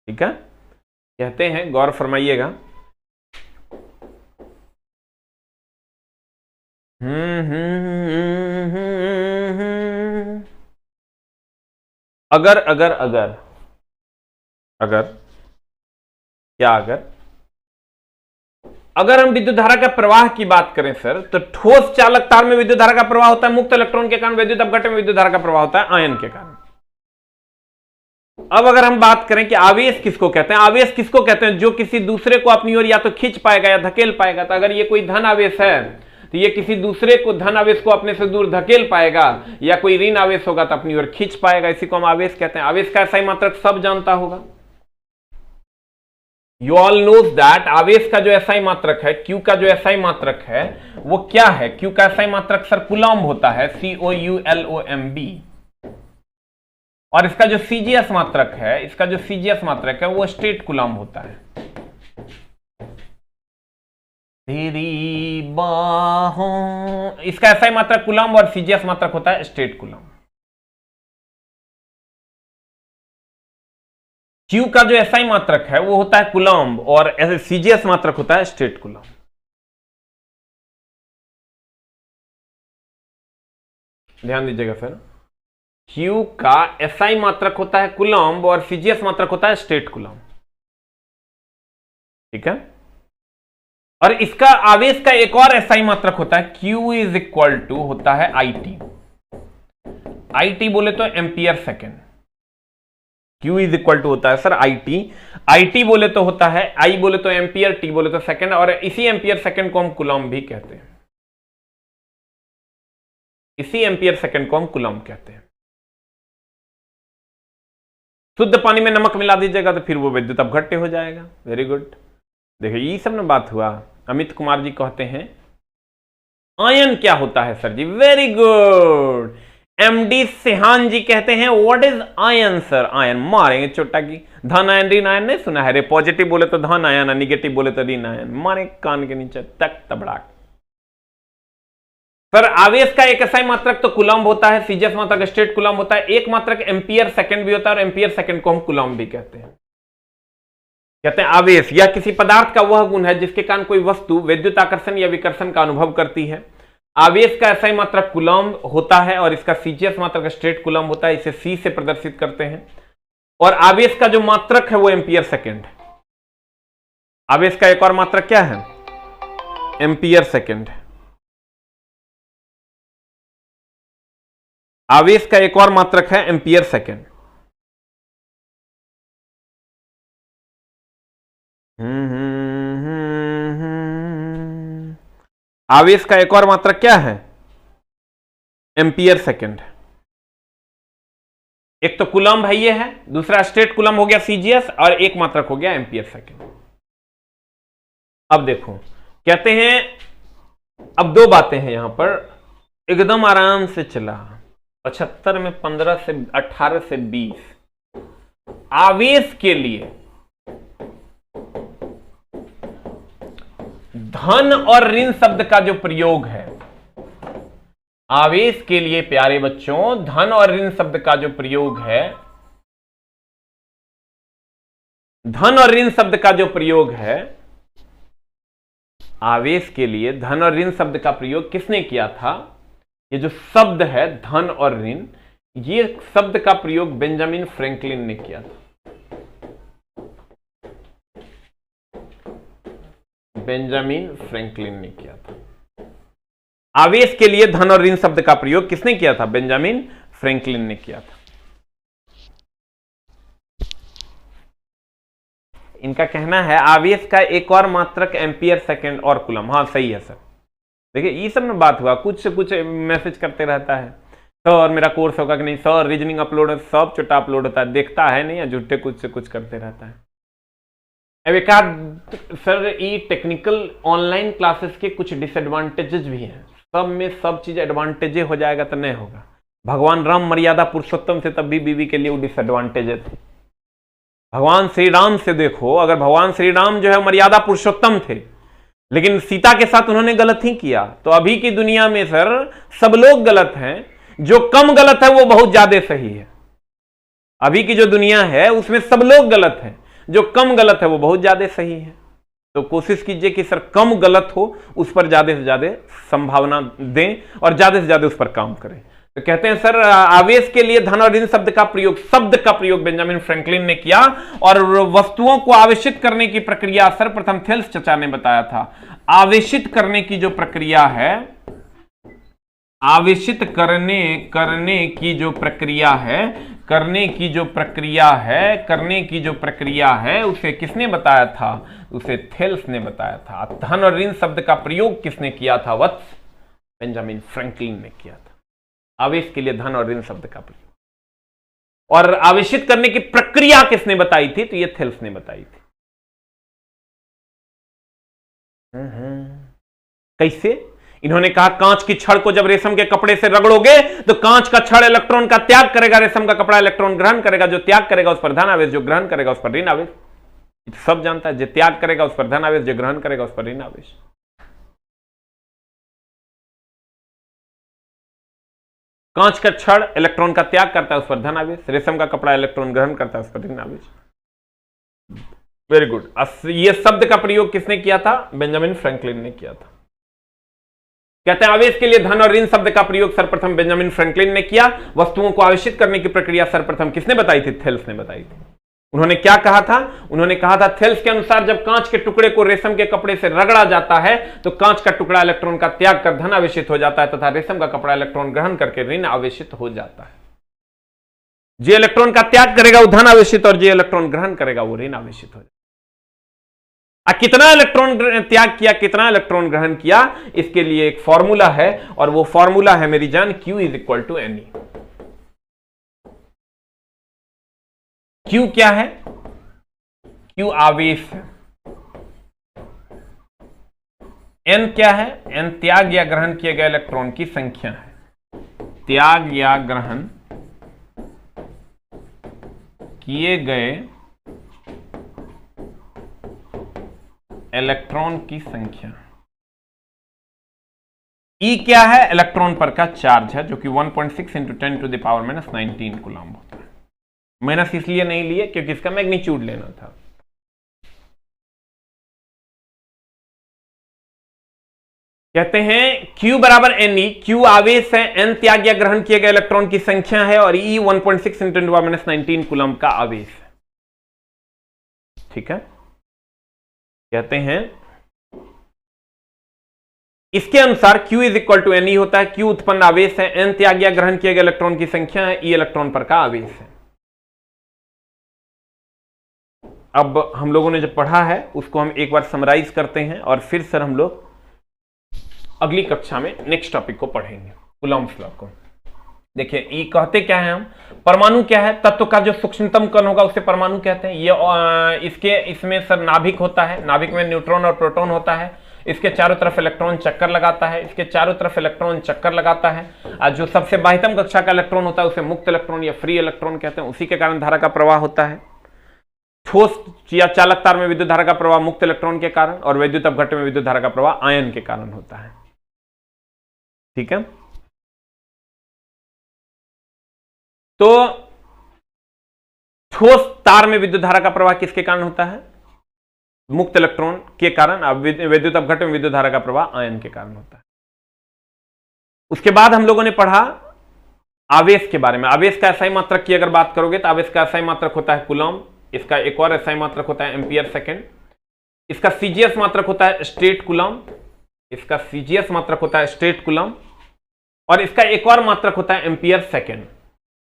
ठीक है, कहते हैं, गौर फरमाइएगा। अगर अगर अगर अगर क्या अगर हम विद्युत धारा का प्रवाह की बात करें सर, तो ठोस चालक तार में विद्युत धारा का प्रवाह होता है मुक्त इलेक्ट्रॉन के कारण, विद्युत अपघट्य में विद्युत धारा का प्रवाह होता है आयन के कारण। अब अगर हम बात करें कि आवेश किसको कहते हैं, आवेश किसको कहते हैं? जो किसी दूसरे को अपनी ओर या तो खींच पाएगा या धकेल पाएगा। तो अगर ये कोई धन आवेश है तो ये किसी दूसरे को, धन आवेश को अपने से दूर धकेल पाएगा, या कोई ऋण आवेश होगा तो अपनी ओर खींच पाएगा। इसी को हम आवेश कहते हैं। आवेश का एसआई मात्रक सब जानता होगा। यू ऑल नोज दैट आवेश का जो एसआई मात्रक है, क्यू का जो एसआई मात्रक है वो क्या है? क्यू का एसआई मात्रक सर कूलम्ब होता है, COULOMB। और इसका जो सीजीएस मात्रक है, इसका जो सीजीएस मात्रक है वो स्टेट कूलम्ब होता है। तेरी बाहों, इसका एसआई मात्रक कूलम्ब और सीजीएस मात्रक होता है स्टेट कूलम्ब। क्यू का जो एसआई मात्रक है वो होता है कूलम्ब और सीजीएस मात्रक होता है स्टेट कूलम्ब। ध्यान दीजिएगा सर, क्यू का एसआई मात्रक होता है कूलम्ब और सीजीएस मात्रक होता है स्टेट कूलम्ब। ठीक है, और इसका आवेश का एक और एसआई मात्रक होता है, Q इज इक्वल टू होता है IT। IT बोले तो ampere second. Q is equal to होता है सर IT बोले तो होता है, I बोले तो एम्पियर, T बोले तो सेकेंड, और इसी एम्पियर सेकेंड को हम कूलम्ब भी कहते हैं। इसी एम्पियर सेकेंड को हम कूलम्ब कहते हैं। शुद्ध पानी में नमक मिला दीजिएगा तो फिर वो विद्युत अपघट्य हो जाएगा। Very good. देखिए, ये सब ना बात हुआ। अमित कुमार जी कहते हैं आयन क्या होता है sir ji? Very good. MD Sihan ji कहते हैं what is ion sir? Ion मारेंगे चोटा की। धन आयन ऋण आयन नहीं सुना है रे? पॉजिटिव बोले तो धन आयन, निगेटिव बोले तो ऋण आयन। मारे कान के नीचे तक तबड़ाक। सर आवेश का एक एसआई मात्रक तो कूलम्ब होता है, सीजीएस मात्रक स्टेट कूलम्ब होता है, एक मात्रक एम्पियर सेकेंड भी होता है और एम्पियर सेकेंड को हम कूलम्ब भी कहते हैं। कहते हैं आवेश यह किसी पदार्थ का वह गुण है जिसके कारण कोई वस्तु विद्युत आकर्षण या विकर्षण का अनुभव करती है। आवेश का एसआई मात्रक कूलम्ब होता है और इसका सीजीएस मात्रक स्टेट कूलम्ब होता है। इसे C से प्रदर्शित करते हैं। और आवेश का जो मात्रक है वो एम्पियर सेकेंड। आवेश का एक और मात्रक क्या है? Ampere second. आवेश का एक और मात्रक है एम्पियर सेकेंड। आवेश का एक और मात्रक क्या है? Ampere second. एक तो कूलम्ब है, ये है, दूसरा स्ट्रेट कूलम्ब हो गया सीजीएस, और एक मात्रक हो गया एम्पियर सेकेंड। अब देखो कहते हैं, अब दो बातें हैं यहां पर, एकदम आराम से चला, 75 में 15 से 18 से 20 आवेश के लिए धन और ऋण शब्द का जो प्रयोग है, आवेश के लिए प्यारे बच्चों धन और ऋण शब्द का जो प्रयोग है, धन और ऋण शब्द का जो प्रयोग है, आवेश के लिए धन और ऋण शब्द का प्रयोग किसने किया था? ये जो शब्द है धन और ऋण, ये शब्द का प्रयोग बेंजामिन फ्रैंकलिन ने किया था। बेंजामिन फ्रैंकलिन ने किया था। आवेश के लिए धन और ऋण शब्द का प्रयोग किसने किया था? बेंजामिन फ्रैंकलिन ने किया था। इनका कहना है आवेश का एक और मात्रक एम्पियर सेकेंड और कूलम। हाँ सही है सर। देखिए ये सब में बात हुआ, कुछ से कुछ मैसेज करते रहता है, सर मेरा कोर्स होगा कि नहीं, सर रीजनिंग अपलोड, सब छोटा अपलोड होता है, देखता है नहीं, या झूठे कुछ से कुछ करते रहता है। अब एक सर ये टेक्निकल ऑनलाइन क्लासेस के कुछ डिसएडवांटेजेस भी हैं, सब में सब चीज एडवांटेज हो जाएगा तो नहीं होगा। भगवान राम मर्यादा पुरुषोत्तम से तब भी बीवी के लिए वो डिसएडवांटेजेस थे। भगवान श्री राम से देखो, अगर भगवान श्री राम जो है मर्यादा पुरुषोत्तम थे, लेकिन सीता के साथ उन्होंने गलत ही किया, तो अभी की दुनिया में सर सब लोग गलत हैं, जो कम गलत है वो बहुत ज्यादा सही है। अभी की जो दुनिया है उसमें सब लोग गलत हैं, जो कम गलत है वो बहुत ज्यादा सही है। तो कोशिश कीजिए कि सर कम गलत हो, उस पर ज्यादा से ज्यादा संभावना दें और ज्यादा से ज्यादा उस पर काम करें। तो कहते हैं सर आवेश के लिए धन और ऋण शब्द का प्रयोग बेंजामिन फ्रैंकलिन ने किया, और वस्तुओं को आवेशित करने की प्रक्रिया सर्वप्रथम थेल्स चचा ने बताया था। आवेशित करने की जो प्रक्रिया है, आवेशित करने की जो प्रक्रिया है उसे किसने बताया था? उसे थेल्स ने बताया था। धन और ऋण शब्द का प्रयोग किसने किया था? वत्स बेंजामिन फ्रैंकलिन ने किया था। आवेश के लिए धन और ऋण शब्द का प्रयोग, और आवेशित करने की प्रक्रिया किसने बताई थी? तो ये थेल्स ने बताई थी। कैसे? इन्होंने कहा कांच की छड़ को जब रेशम के कपड़े से रगड़ोगे तो कांच का छड़ इलेक्ट्रॉन का त्याग करेगा, रेशम का कपड़ा इलेक्ट्रॉन ग्रहण करेगा, जो त्याग करेगा उस पर धन आवेश, जो ग्रहण करेगा उस पर ऋण आवेश। सब जानता है, जो त्याग करेगा उस पर धन आवेश, जो ग्रहण करेगा उस पर ऋण आवेश। कांच का छड़ इलेक्ट्रॉन का त्याग करता है, उस पर धन आवेश। रेशम का कपड़ा इलेक्ट्रॉन ग्रहण करता है, उस पर ऋण आवेश। Very good. ये शब्द का प्रयोग किसने किया था? बेंजामिन फ्रैंकलिन ने किया था। कहते हैं आवेश के लिए धन और ऋण शब्द का प्रयोग सर्वप्रथम बेंजामिन फ्रैंकलिन ने किया। वस्तुओं को आवेशित करने की प्रक्रिया सर्वप्रथम किसने बताई थी? थेल्स ने बताई थी। उन्होंने क्या कहा था? उन्होंने कहा था थेल्स के अनुसार जब कांच के टुकड़े को रेशम के कपड़े से रगड़ा जाता है तो कांच का टुकड़ा इलेक्ट्रॉन का त्याग कर धन आवेशित हो जाता है, तथा रेशम का कपड़ा इलेक्ट्रॉन ग्रहण करके ऋण आवेशित हो जाता है। जो इलेक्ट्रॉन का त्याग करेगा वो धन आवेशित, और जो इलेक्ट्रॉन ग्रहण करेगा वो ऋण आवेशित हो जाता है। कितना इलेक्ट्रॉन त्याग किया, कितना इलेक्ट्रॉन ग्रहण किया, इसके लिए एक फॉर्मूला है, और वो फॉर्मूला है मेरी जान Q is equal to NE। Q क्या है? Q आवेश है। N क्या है? N त्याग या ग्रहण किए गए इलेक्ट्रॉन की संख्या है। त्याग या ग्रहण किए गए इलेक्ट्रॉन की संख्या। E क्या है? इलेक्ट्रॉन पर का चार्ज है, जो कि 1.6 into 10 to the power minus 19 coulomb होता है। माइनस इसलिए नहीं लिए क्योंकि इसका मैग्नीट्यूड लेना था। कहते हैं Q बराबर NE। Q आवेश है, N त्याग या ग्रहण किए गए इलेक्ट्रॉन की संख्या है, और E 1.6 इंटू 10 माइनस 19 कूलम्ब का आवेश है। ठीक है। कहते हैं इसके अनुसार Q is equal to NE होता है। Q उत्पन्न आवेश है, N त्याग या ग्रहण किए गए इलेक्ट्रॉन की संख्या है, E इलेक्ट्रॉन पर का आवेश है। अब हम लोगों ने जो पढ़ा है उसको हम एक बार समराइज करते हैं, और फिर सर हम लोग अगली कक्षा में नेक्स्ट टॉपिक को पढ़ेंगे, कूलम्ब्स लॉ को। देखिए ई कहते क्या है हम, परमाणु क्या है, तत्व का जो सूक्ष्मतम कण होगा उसे परमाणु कहते हैं। ये इसमें सर नाभिक होता है, नाभिक में न्यूट्रॉन और प्रोटॉन होता है, इसके चारों तरफ इलेक्ट्रॉन चक्कर लगाता है, इसके चारों तरफ इलेक्ट्रॉन चक्कर लगाता है, और जो सबसे बाह्यतम कक्षा का इलेक्ट्रॉन होता है उसे मुक्त इलेक्ट्रॉन या फ्री इलेक्ट्रॉन कहते हैं, उसी के कारण धारा का प्रवाह होता है। ठोस या चालक तार में विद्युत धारा का प्रवाह मुक्त इलेक्ट्रॉन के कारण, और वैद्युत अपघट्ट में विद्युत धारा का प्रवाह आयन के कारण होता है। ठीक है, तो ठोस तार में विद्युत धारा का प्रवाह किसके कारण होता है, मुक्त इलेक्ट्रॉन के कारण। अब वैद्युत अपघट्ट में विद्युत धारा का प्रवाह आयन के कारण होता है। उसके बाद हम लोगों ने पढ़ा आवेश के बारे में। आवेश का एसआई मात्रक की अगर बात करोगे तो आवेश का एसआई मात्रक होता है कूलम, इसका एक और एसआई मात्रक होता है एम्पियर सेकेंड, इसका सीजीएस मात्रक होता है स्टेट कूलम, इसका सीजीएस मात्रक होता है स्टेट कूलम, और इसका एक और मात्रक होता है एम्पियर सेकेंड।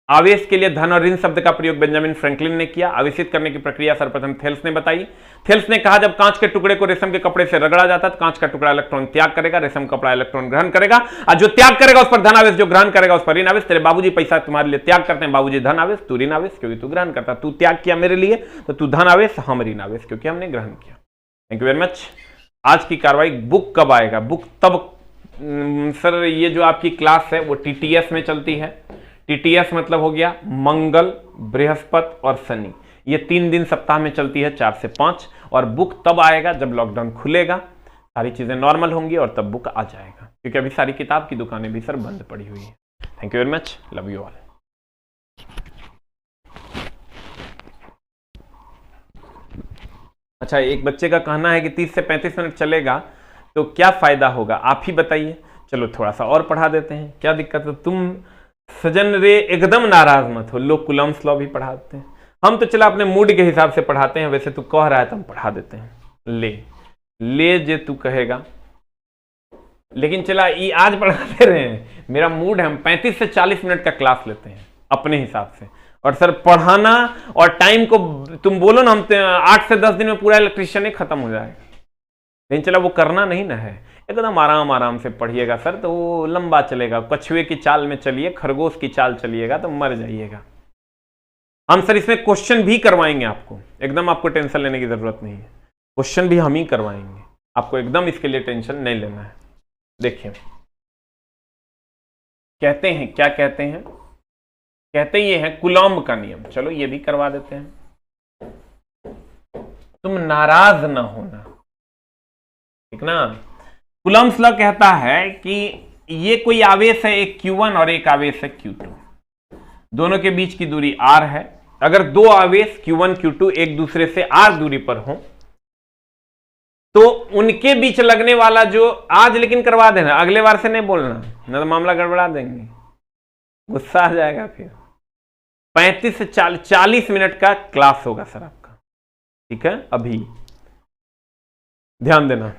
आवेश के लिए धन और ऋण शब्द का प्रयोग बेंजामिन फ्रैंकलिन ने किया। आवेशित करने की प्रक्रिया सर्वप्रथम थेल्स ने बताई। थेल्स ने कहा जब कांच के टुकड़े को रेशम के कपड़े से रगड़ा जाता है तो कांच का टुकड़ा इलेक्ट्रॉन त्याग करेगा, रेशम कपड़ा इलेक्ट्रॉन ग्रहण करेगा, और जो त्याग करेगा उस पर धन आवेश, जो ग्रहण करेगा उस पर ऋण आवेश। तेरे बाबूजी पैसा तुम्हारे लिए त्याग करते हैं, बाबूजी धन आवेश, तू ऋण आवेश क्योंकि तू ग्रहण करता। तू त्याग किया मेरे लिए तो तू धन आवेश, हम ऋण आवेश क्योंकि हमने ग्रहण किया। Thank you very much. आज की कार्रवाई, बुक कब आएगा? बुक तब सर ये जो आपकी क्लास है वो टीटीएस में चलती है। टीटीएस मतलब हो गया मंगल, बृहस्पति और शनि, ये 3 दिन सप्ताह में चलती है 4 से 5। और बुक तब आएगा जब लॉकडाउन खुलेगा, सारी चीजें नॉर्मल होंगी और तब बुक आ जाएगा, क्योंकि अभी सारी किताब की दुकानें भी सर बंद पड़ी हुई है। Thank you very much, love you all. अच्छा, एक बच्चे का कहना है कि 30 से 35 मिनट चलेगा तो क्या फायदा होगा, आप ही बताइए। चलो थोड़ा सा और पढ़ा देते हैं, क्या दिक्कत है। तुम सजन रे एकदम नाराज मत हो, लोग कूलम्स लॉ भी पढ़ाते हैं, हम तो चला अपने मूड के हिसाब से पढ़ाते हैं। वैसे तू कह रहा है तो हम पढ़ा देते हैं। ले जे तू कहेगा, लेकिन चला ये आज पढ़ाते रहे हैं, मेरा मूड है, हम 35 से 40 मिनट का क्लास लेते हैं अपने हिसाब से। और सर पढ़ाना और टाइम को तुम बोलो ना, हम 8 से 10 दिन में पूरा इलेक्ट्रिशियन ही खत्म हो जाएगा, लेकिन चला वो करना नहीं ना है। एकदम आराम आराम से पढ़िएगा सर तो वो लंबा चलेगा। कछुए की चाल में चलिए, खरगोश की चाल चलिएगा तो मर जाइएगा। हम सर इसमें क्वेश्चन भी करवाएंगे आपको, एकदम आपको टेंशन लेने की जरूरत नहीं है, क्वेश्चन भी हम ही करवाएंगे आपको, एकदम इसके लिए टेंशन नहीं लेना है। देखिए कहते हैं, क्या कहते हैं, कहते ये है कूलॉम्ब का नियम। चलो ये भी करवा देते हैं, तुम नाराज ना होना, ठीक ना। कूलॉम्ब्स लॉ कहता है कि ये कोई आवेश है, एक Q1 और एक आवेश है Q2, दोनों के बीच की दूरी r है। अगर दो आवेश Q1 Q2 एक दूसरे से r दूरी पर हो तो उनके बीच लगने वाला जो, आज लेकिन करवा देना, अगले बार से नहीं बोलना, नहीं तो मामला गड़बड़ा देंगे, गुस्सा आ जाएगा फिर। 35 से 40 मिनट का क्लास होगा सर आपका, ठीक है। अभी ध्यान देना।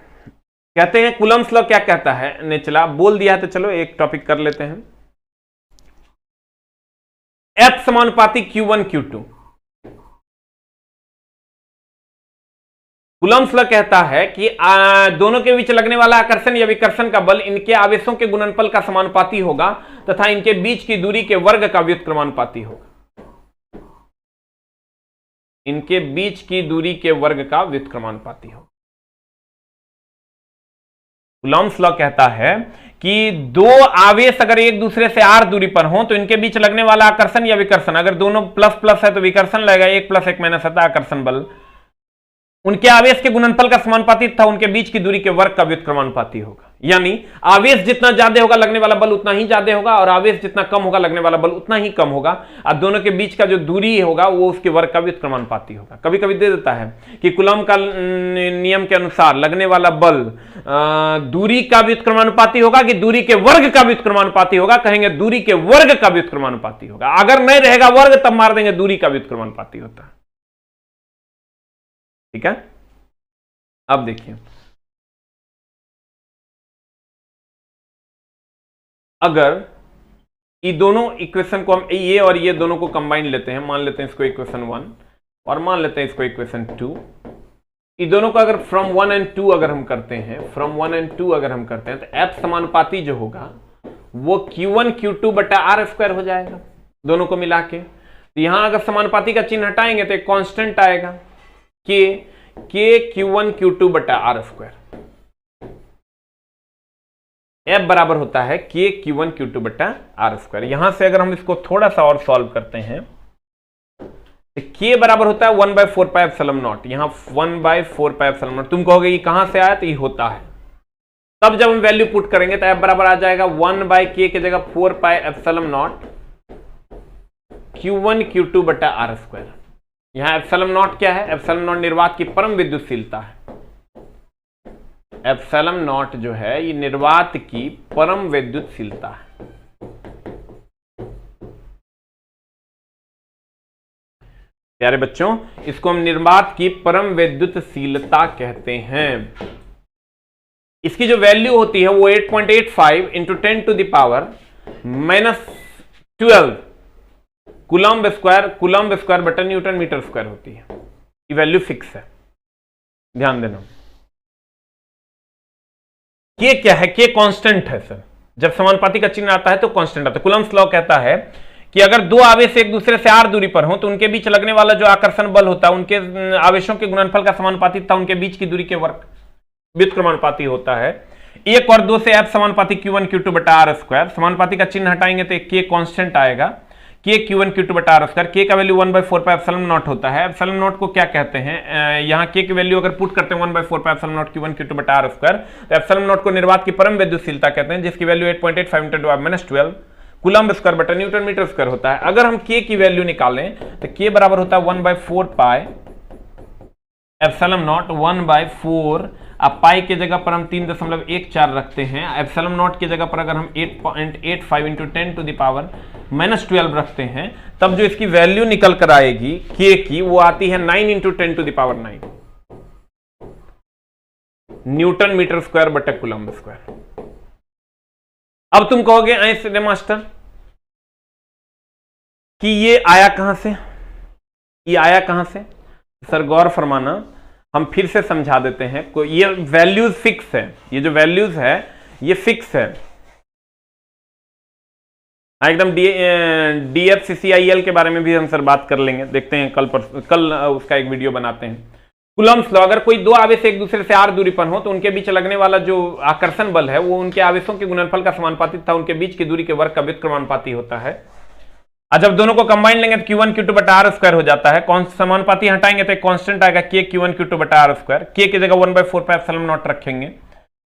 कहते हैं कूलम्ब्स लॉ क्या कहता है, ने चला बोल दिया है तो चलो एक टॉपिक कर लेते हैं। F समानुपाती Q1 Q2। कूलम्ब्स लॉ कहता है कि दोनों के बीच लगने वाला आकर्षण या विकर्षण का बल इनके आवेशों के गुणनफल का समानुपाती होगा तथा इनके बीच की दूरी के वर्ग का व्युत्क्रमानुपाती होगा। इनके बीच की दूरी के वर्ग का व्युत्क्रमानुपाती होगा। कूलम्ब्स लॉ कहता है कि दो आवेश अगर एक दूसरे से r दूरी पर हो तो इनके बीच लगने वाला आकर्षण या विकर्षण, अगर दोनों प्लस प्लस है तो विकर्षण लगेगा, 1 + 1 - होता है आकर्षण बल, उनके आवेश के गुणनफल का समानुपाती था उनके बीच की दूरी के वर्ग का व्युत्क्रमानुपाती होगा। यानी आवेश जितना ज्यादा होगा लगने वाला बल उतना ही ज्यादा होगा, और आवेश जितना कम होगा लगने वाला बल उतना ही कम होगा, और दोनों के बीच का जो दूरी होगा वो उसके वर्ग का व्युत्क्रमानुपाती होगा। कभी कभी दे देता है कि कूलम्ब का नियम के अनुसार लगने वाला बल दूरी का व्युत्क्रमानुपाती होगा कि दूरी के वर्ग का व्युत्क्रमानुपाती होगा, कहेंगे दूरी के वर्ग का व्युत्क्रमानुपाती होगा। अगर नहीं रहेगा वर्ग तब मार देंगे दूरी का व्युत्क्रमानुपाती होता है, ठीक है। अब देखिए, अगर ये दोनों इक्वेशन को हम ये और ये दोनों को कंबाइन लेते हैं, मान लेते हैं इसको इक्वेशन 1 और मान लेते हैं इसको इक्वेशन 2, ये दोनों को अगर फ्रॉम 1 और 2 अगर हम करते हैं, फ्रॉम 1 और 2 अगर हम करते हैं तो F समानुपाती जो होगा वो Q1 Q2 बटा आर स्क्वायर हो जाएगा दोनों को मिला के। तो यहां अगर समानुपाती का चिन्ह हटाएंगे तो एक कांस्टेंट आएगा के Q1 Q2 बटा आर स्क्वायर। F बराबर होता है के Q1 Q2 बटा आर स्क्वायर। यहां से अगर हम इसको थोड़ा सा और सॉल्व करते हैं तो K बराबर होता है 1/4 पाई एप्सिलॉन नॉट। यहां 1/4 पाई एप्सिलॉन नॉट। तुम कहोगे ये कहां से आया, तो ये होता है। तब जब हम वैल्यू पुट करेंगे तो F बराबर आ जाएगा 1/K की जगह 4 pi epsilon not Q1 Q2 बटा आर स्क्वायर। यहां एप्सिलॉन नॉट क्या है? एप्सिलॉन नॉट निर्वात की परम विद्युतशीलता है। एप्सिलॉन नॉट जो है ये निर्वात की परम विद्युतशीलता है। प्यारे बच्चों, इसको हम निर्वात की परम विद्युतशीलता कहते हैं। इसकी जो वैल्यू होती है वो 8.85 into 10 to the power -12 coulomb square बटा न्यूटन मीटर स्क्वायर होती है। ये वैल्यू फिक्स है, ध्यान देना। के क्या है? के कांस्टेंट है सर। जब समानुपाती का चिन्ह आता है तो कांस्टेंट आता है। कूलम्ब्स लॉ कहता है कि अगर दो आवेश एक दूसरे से r दूरी पर हो तो उनके बीच लगने वाला जो आकर्षण बल होता है उनके आवेशों के गुणनफल का समानुपाती तथा उनके बीच की दूरी के वर्ग व्युत्क्रमानुपाती होता है। 1 और 2 से F समानुपाती Q1 Q2 बटा आर स्क्वायर। समानुपाती का चिन्ह हटाएंगे तो K कांस्टेंट आएगा, K Q1 Q2 बटा आर स्क्वायर। K का वैल्यू 1/4 पाई एप्सिलॉन नॉट होता है। एप्सिलॉन नॉट को क्या कहते हैं? यहाँ K की वैल्यू अगर पुट करते हैं 1/4 pi epsilon not Q1 Q2 बटा आर स्क्वायर, तो एप्सिलॉन नॉट को निर्वात की परम विद्युतशीलता कहते हैं, जिसकी वैल्यू 8.85 इंटू 10⁻12 कूलम्ब स्क्वायर बटा न्यूटन मीटर स्क्वायर होता है। अगर हम K की वैल्यू निकालें तो K बराबर होता है 1/4 पाई एप्सिलॉन नॉट 1/4। अब पाई की जगह पर हम 3.14 रखते हैं। एप्सिलॉन नॉट की जगह पर अगर हम 8.85 इंटू 10 टू द पावर -12 रखते हैं, तब जो इसकी वैल्यू निकल कर आएगी K की, वो आती है 9 into 10 to the power 9 newton metre square बटा कूलम्ब स्क्वायर। अब तुम कहोगे ऐसे मास्टर कि ये आया कहां से, ये आया कहां से? सर गौर फरमाना, हम फिर से समझा देते हैं। ये वैल्यूज फिक्स है, ये जो वैल्यूज है ये फिक्स है एकदम। DFCCIL के बारे में भी हम सर बात कर लेंगे, देखते हैं कल उसका एक वीडियो बनाते हैं। कूलम्ब्स लॉ, अगर कोई दो आवेश एक दूसरे से r दूरी पर हो तो उनके बीच लगने वाला जो आकर्षण बल है वो उनके आवेशों के गुणनफल का समानुपाती तथा उनके बीच की दूरी के वर्ग का व्युत्क्रमानुपाती होता है। और जब दोनों को कंबाइन लेंगे तो Q1 Q2 बटा आर स्क्वायर हो जाता है। कौन समानुपाती हटाएंगे तो एक कांस्टेंट आएगा K Q1 Q2 बटा आर स्क्वायर। K की जगह 1/4 पाई एप्सिलॉन नॉट रखेंगे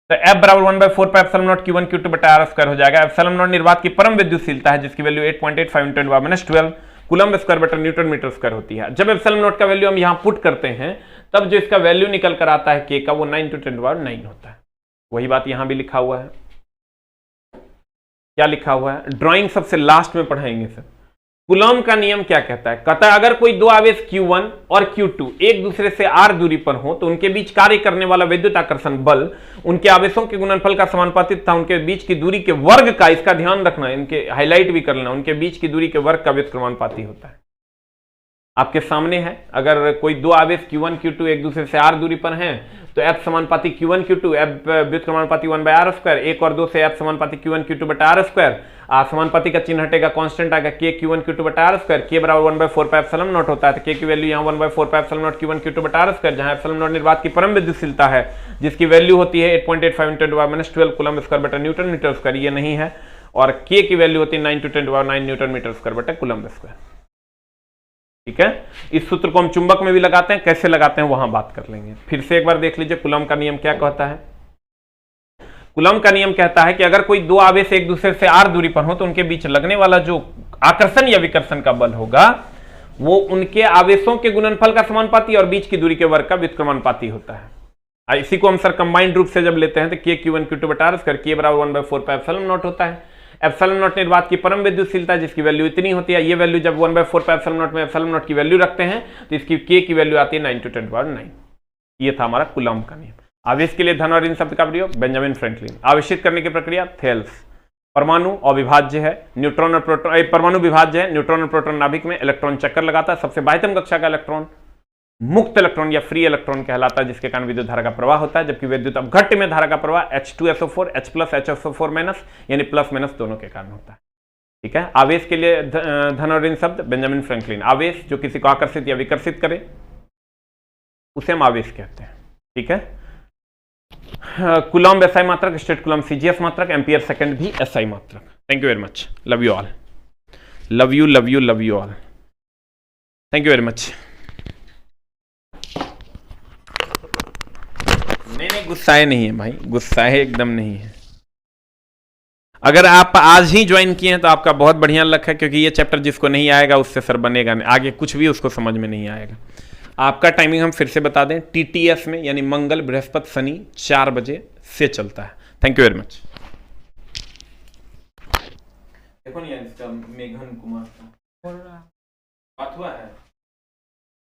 तो F बराबर 1/4 pi epsilon not Q1 Q2 बटा आर स्क्वायर हो जाएगा। एप्सिलॉन नॉट निर्वात की परम विद्युतशीलता है, जिसकी वैल्यू 8.85 इंटू 10⁻12 कूलम्ब स्क्वायर बटा न्यूटन मीटर स्क्वायर होती है। जब एप्सिलॉन नॉट का वैल्यू हम यहां पुट करते हैं तब जो इसका वैल्यू निकल कर आता है K का, वो 9 इंटू 10⁻9 होता है। वही बात यहां भी लिखा हुआ है। क्या लिखा हुआ है? ड्राइंग सबसे लास्ट में पढ़ाएंगे सर। कूलम्ब का नियम क्या कहता है? कहता है अगर कोई दो आवेश Q1 और Q2 एक दूसरे से r दूरी पर हो तो उनके बीच कार्य करने वाला विद्युत आकर्षण बल उनके आवेशों के गुणनफल का समानुपाती तथा उनके बीच की दूरी के वर्ग का, इसका ध्यान रखना, इनके हाईलाइट भी कर लेना, उनके बीच की दूरी के वर्ग का व्युत्क्रमानुपाती होता है। आपके सामने है, अगर कोई दो आवेश Q1 Q2 एक दूसरे से r दूरी पर हैं तो F समानुपाती Q1 Q2 F व्युत्क्रमानुपाती 1/r square. 1 और 2 से F समानुपाती Q1 Q2 बटा आर स्क्वायर। समानुपाती का चिन्ह हटेगा, कांस्टेंट आएगा K Q1 Q2 बटा आर स्क्वायर। K बराबर 1/4 पाई एप्सिलॉन नॉट होता है, तो K की वैल्यू यहाँ 1/4 pi epsilon not Q1 Q2 बटा आर स्क्वायर, जहां एप्सिलॉन नॉट निर्वात की परम विद्युतशीलता है, जिसकी वैल्यू होती है 8.85 इंटू 10⁻12 कूलम्ब स्क्वायर बटा न्यूटन मीटर स्क्वायर, ये नहीं है। और K की वैल्यू होती है 9 इंटू 10⁻9 न्यूटन मीटर स्क्वायर बटा कूलम्ब स्क्वायर। ठीक है, इस सूत्र को हम चुंबक में भी लगाते हैं, कैसे लगाते हैं वहां बात कर लेंगे। फिर से एक बार देख लीजिए कूलम्ब का नियम क्या कहता है। कूलम्ब का नियम कहता है कि अगर कोई दो आवेश एक दूसरे से r दूरी पर हो तो उनके बीच लगने वाला जो आकर्षण या विकर्षण का बल होगा वो उनके आवेशों के गुणनफल का समानुपाती और बीच की दूरी के वर्ग का व्युत्क्रमानुपाती होता है। इसी को हम सर कंबाइंड रूप से जब लेते हैं तो K Q1 Q2 बटा आर स्क्वायर, K बराबर 1/4 पाई एप्सिलॉन नॉट होता है। एप्सिलॉन नॉट निर्वात की परम विद्युतशीलता जिसकी वैल्यू इतनी होती है। ये वैल्यू जब 1/4 पाई एप्सिलॉन नॉट में एप्सिलॉन नॉट की वैल्यू रखते हैं तो इसकी K की वैल्यू आती है 9 इंटू 10⁻9। ये था हमारा कूलम्ब का नियम। आवेश के लिए धन और ऋण शब्द का प्रयोग बेंजामिन फ्रैंकलिन। आवेशित करने की प्रक्रिया थेल्स। परमाणु अविभाज्य है, न्यूट्रॉन और प्रोटॉन, परमाणु विभाज्य है, न्यूट्रॉन और प्रोटॉन नाभिक में, इलेक्ट्रॉन चक्कर लगाता है, सबसे बाह्यतम कक्षा का इलेक्ट्रॉन मुक्त इलेक्ट्रॉन या फ्री इलेक्ट्रॉन कहलाता है, जिसके कारण विद्युत धारा का प्रवाह होता है। जबकि विद्युत अपघट्य में धारा का प्रवाह H2SO4 H plus HSO4 minus यानी प्लस माइनस दोनों के कारण होता है। ठीक है। आवेश के लिए धन और ऋण शब्द बेंजामिन फ्रैंकलिन। आवेश जो किसी को आकर्षित या विकर्षित करे उसे हम आवेश कहते हैं। ठीक है। कूलॉम्ब SI मात्रक, स्टेट कूलॉम्ब CGS मात्रक, एम्पियर सेकंड भी SI मात्रक। Thank you very much, love you all, love you love you love you all, thank you very much. नहीं गुस्साए नहीं है भाई, गुस्साए एकदम नहीं है। अगर आप आज ही ज्वाइन किए हैं तो आपका बहुत बढ़िया लक है, क्योंकि ये चैप्टर जिसको नहीं आएगा उससे सर बनेगा नहीं, आगे कुछ भी उसको समझ में नहीं आएगा। आपका टाइमिंग हम फिर से बता दें, TTS में यानी मंगल बृहस्पति शनि 4 बजे से चलता है। Thank you very much. देखो नहीं इसका मेघन कुमार का बात हुआ है।